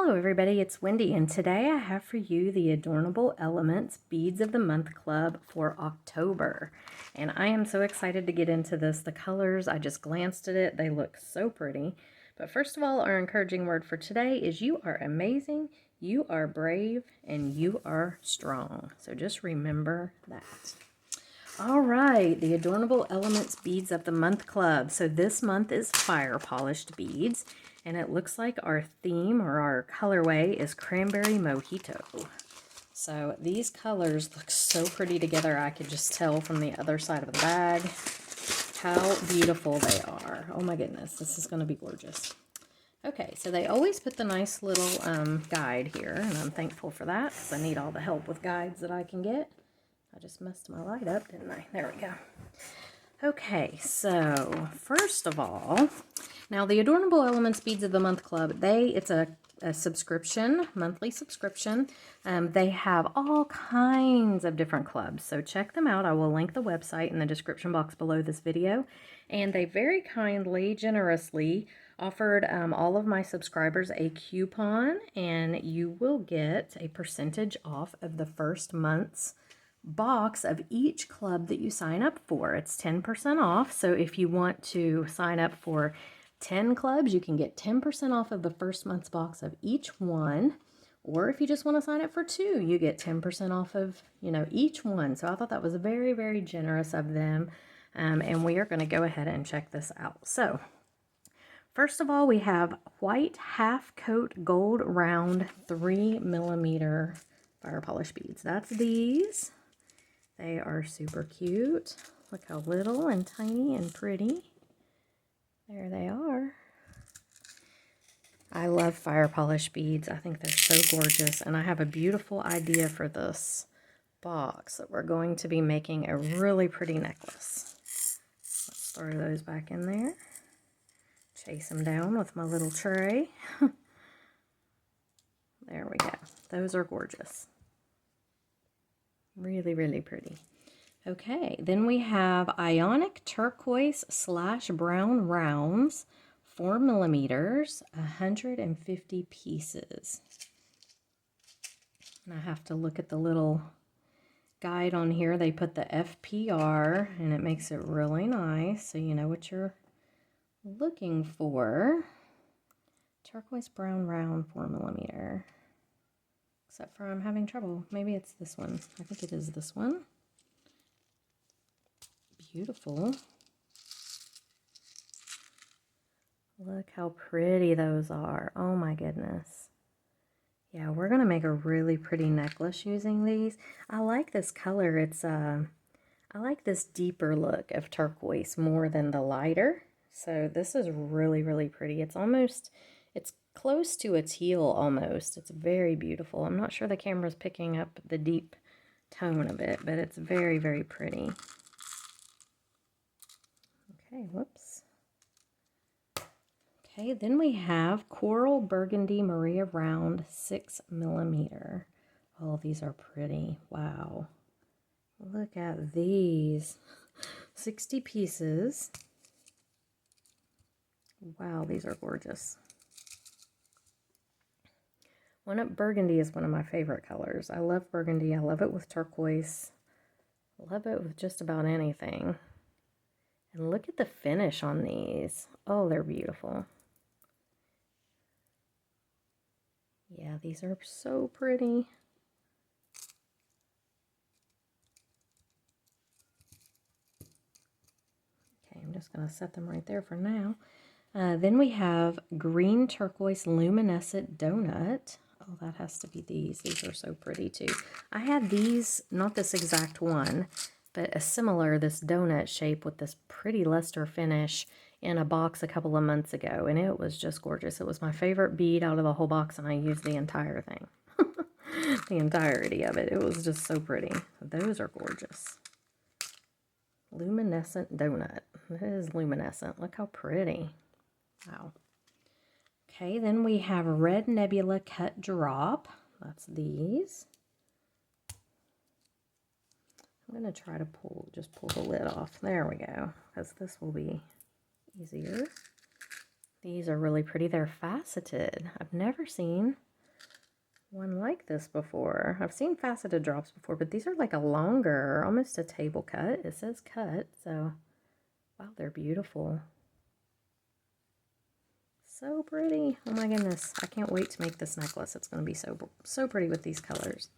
Hello everybody, it's Wendy, and today I have for you the Adornable Elements Beads of the Month Club for October. And I am so excited to get into this. The colors, I just glanced at it, they look so pretty. But first of all, our encouraging word for today is you are amazing, you are brave, and you are strong. So just remember that. All right, the Adornable Elements Beads of the Month Club. So this month is Fire Polished beads, and it looks like our theme or our colorway is Cranberry Mojito. So these colors look so pretty together. I could just tell from the other side of the bag how beautiful they are. Oh my goodness, this is going to be gorgeous. Okay, so they always put the nice little guide here, and I'm thankful for that because I need all the help with guides that I can get. I just messed my light up, didn't I? There we go. Okay, so first of all, now the Adornable Elements Beads of the Month Club, it's a subscription, monthly subscription. They have all kinds of different clubs, so check them out. I will link the website in the description box below this video. And they very kindly, generously offered all of my subscribers a coupon, and you will get a percentage off of the first month's box of each club that you sign up for. It's 10% off. So if you want to sign up for 10 clubs, you can get 10% off of the first month's box of each one. Or if you just want to sign up for 2, you get 10% off of, each one. So I thought that was very, very generous of them. And we are going to go ahead and check this out. So first of all, we have white half coat gold round 3mm fire polish beads. That's these. They are super cute. Look how little and tiny and pretty. There they are. I love fire polish beads. I think they're so gorgeous. And I have a beautiful idea for this box that we're going to be making a really pretty necklace. Let's throw those back in there. Chase them down with my little tray. There we go. Those are gorgeous. Really, really pretty. Okay, then we have Ionic Turquoise / Brown rounds, 4mm, 150 pieces. And I have to look at the little guide on here. They put the FPR, and it makes it really nice, so you know what you're looking for. Turquoise brown round, 4mm. Except for I'm having trouble. Maybe it's this one. I think it is this one. Beautiful. Look how pretty those are. Oh my goodness. Yeah, we're going to make a really pretty necklace using these. I like this color. I like this deeper look of turquoise more than the lighter. So this is really, really pretty. It's close to a teal almost. It's very beautiful. I'm not sure the camera's picking up the deep tone of it, but it's very, very pretty. Okay, whoops. Okay, then we have Coral Burgundy Maria Round 6mm. Oh, these are pretty. Wow. Look at these. 60 pieces. Wow, these are gorgeous. Burgundy is one of my favorite colors. I love burgundy. I love it with turquoise. I love it with just about anything. And look at the finish on these. Oh, they're beautiful. Yeah, these are so pretty. Okay, I'm just going to set them right there for now. Then we have Green Turquoise Luminescent Donut. Oh, that has to be these. These are so pretty too. I had these, not this exact one, but a similar, this donut shape with this pretty luster finish in a box a couple of months ago, and it was just gorgeous. It was my favorite bead out of the whole box, and I used the entire thing. The entirety of it. It was just so pretty. Those are gorgeous. Luminescent donut. It is luminescent. Look how pretty. Wow. Okay, then we have Red Nebula Cut Drop. That's these. I'm going to try to just pull the lid off. There we go, because this will be easier. These are really pretty. They're faceted. I've never seen one like this before. I've seen faceted drops before, but these are like a longer, almost a table cut. It says cut, so wow, they're beautiful. So pretty. Oh my goodness. I can't wait to make this necklace. It's going to be so pretty with these colors.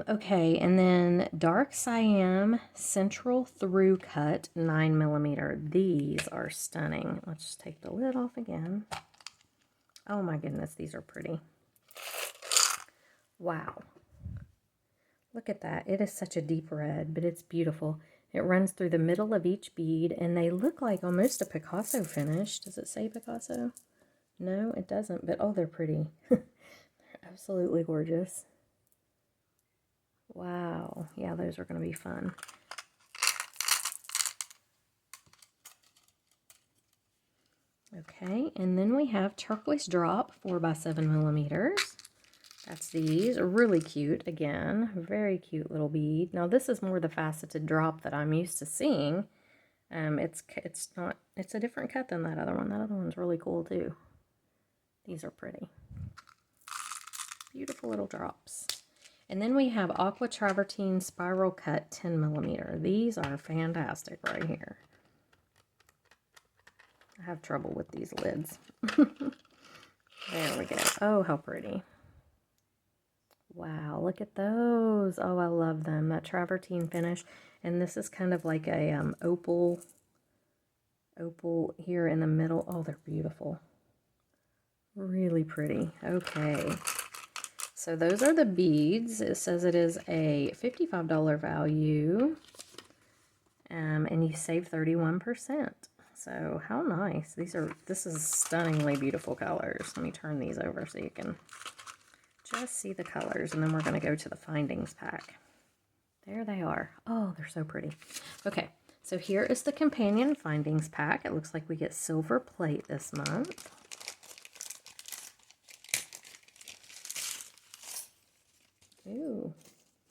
Okay, and then Dark Siam Central Through Cut 9mm. These are stunning. Let's just take the lid off again. Oh my goodness, these are pretty. Wow. Look at that. It is such a deep red, but it's beautiful. It runs through the middle of each bead, and they look like almost a Picasso finish. Does it say Picasso? No, it doesn't, but oh, they're pretty. They're absolutely gorgeous. Wow. Yeah, those are going to be fun. Okay, and then we have Turquoise Drop 4x7mm. That's these. Really cute. Again, very cute little bead. Now this is more the faceted drop that I'm used to seeing. It's a different cut than that other one. That other one's really cool too. These are pretty. Beautiful little drops. And then we have Aqua Travertine Spiral Cut 10mm. These are fantastic right here. I have trouble with these lids. There we go. Oh, how pretty. Wow, look at those. Oh, I love them. That travertine finish. And this is kind of like a opal here in the middle. Oh, they're beautiful. Really pretty. Okay. So those are the beads. It says it is a $55 value. And you save 31%. So how nice. This is stunningly beautiful colors. Let me turn these over so you can just see the colors, and then we're going to go to the findings pack. There they are. Oh, they're so pretty. Okay, so here is the companion findings pack. It looks like we get silver plate this month. Ooh,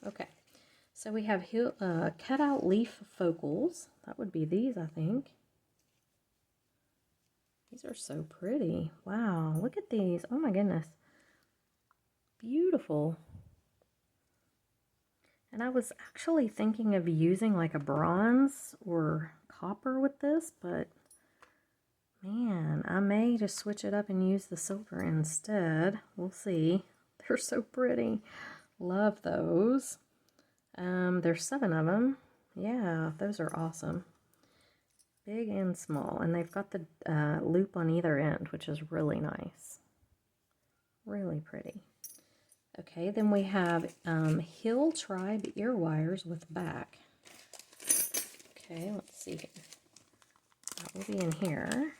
okay. So we have cutout leaf focals. That would be these, I think. These are so pretty. Wow, look at these. Oh my goodness. Beautiful. And I was actually thinking of using like a bronze or copper with this, but man, I may just switch it up and use the silver instead. We'll see. They're so pretty. Love those. There's 7 of them. Yeah, those are awesome. Big and small. And they've got the loop on either end, which is really nice. Really pretty. Okay, then we have Hill Tribe ear wires with back. Okay, let's see here. That will be in here.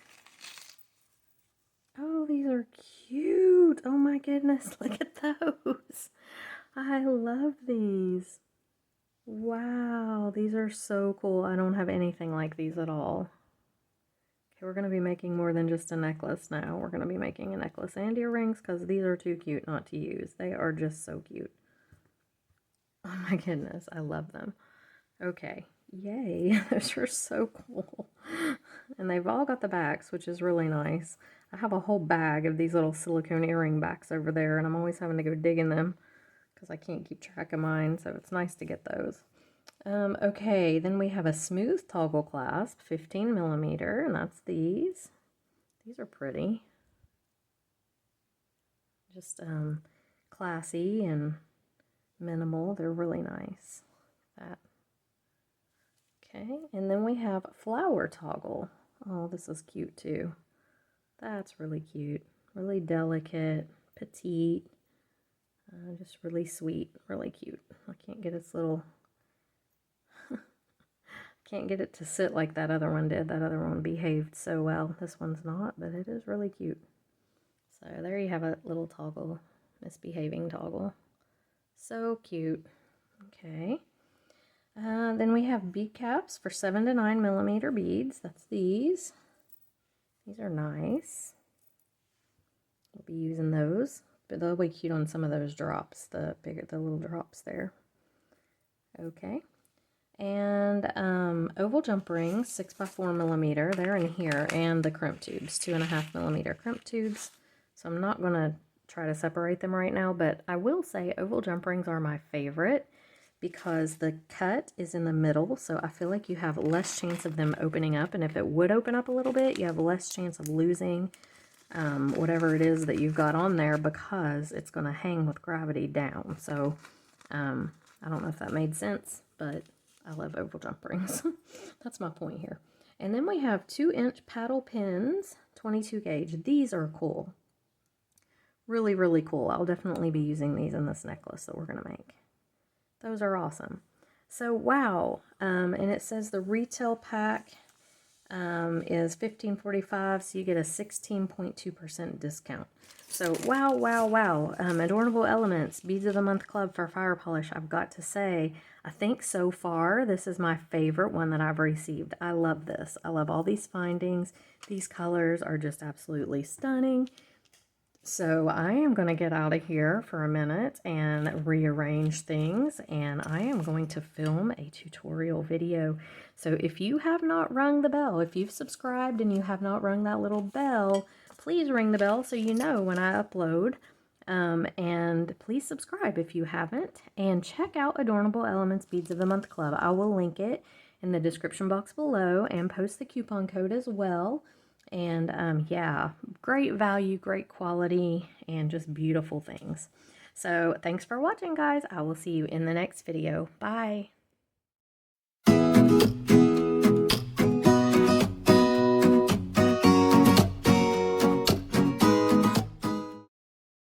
Oh, these are cute. Oh my goodness, look at those. I love these. Wow, these are so cool. I don't have anything like these at all. Okay, we're going to be making more than just a necklace now. We're going to be making a necklace and earrings because these are too cute not to use. They are just so cute. Oh my goodness, I love them. Okay, yay. Those are so cool. And they've all got the backs, which is really nice. I have a whole bag of these little silicone earring backs over there, and I'm always having to go dig in them because I can't keep track of mine, so it's nice to get those. Okay, then we have a smooth toggle clasp, 15mm, and that's these. These are pretty. Just classy and minimal. They're really nice. That. Okay, and then we have flower toggle. Oh, this is cute too. That's really cute. Really delicate, petite, just really sweet, really cute. I can't get its little... Can't get it to sit like that other one did. That other one behaved so well. This one's not, but it is really cute. So there you have a little toggle, misbehaving toggle. So cute. Okay. Then we have bead caps for 7 to 9mm beads. That's these. These are nice. We'll be using those, but they'll be cute on some of those drops, the little drops there. Okay. And oval jump rings, 6x4mm. They're in here, and the crimp tubes, 2.5mm crimp tubes. So I'm not going to try to separate them right now, but I will say oval jump rings are my favorite because the cut is in the middle, so I feel like you have less chance of them opening up, and if it would open up a little bit, you have less chance of losing whatever it is that you've got on there because it's going to hang with gravity down. So I don't know if that made sense, but I love oval jump rings. That's my point here. And then we have 2-inch paddle pins, 22 gauge. These are cool. Really, really cool. I'll definitely be using these in this necklace that we're going to make. Those are awesome. So, wow. And it says the retail pack is $15.45, so you get a 16.2% discount. So, wow, wow, wow. Adornable Elements, Beads of the Month Club for Fire Polish. I've got to say, I think so far, this is my favorite one that I've received. I love this. I love all these findings. These colors are just absolutely stunning. So I am going to get out of here for a minute and rearrange things, and I am going to film a tutorial video. So if you have not rung the bell, if you've subscribed and you have not rung that little bell, please ring the bell so you know when I upload. And please subscribe if you haven't, and check out Adornable Elements Beads of the Month Club. I will link it in the description box below and post the coupon code as well. And yeah, great value, great quality, and just beautiful things. So thanks for watching, guys. I will see you in the next video. Bye.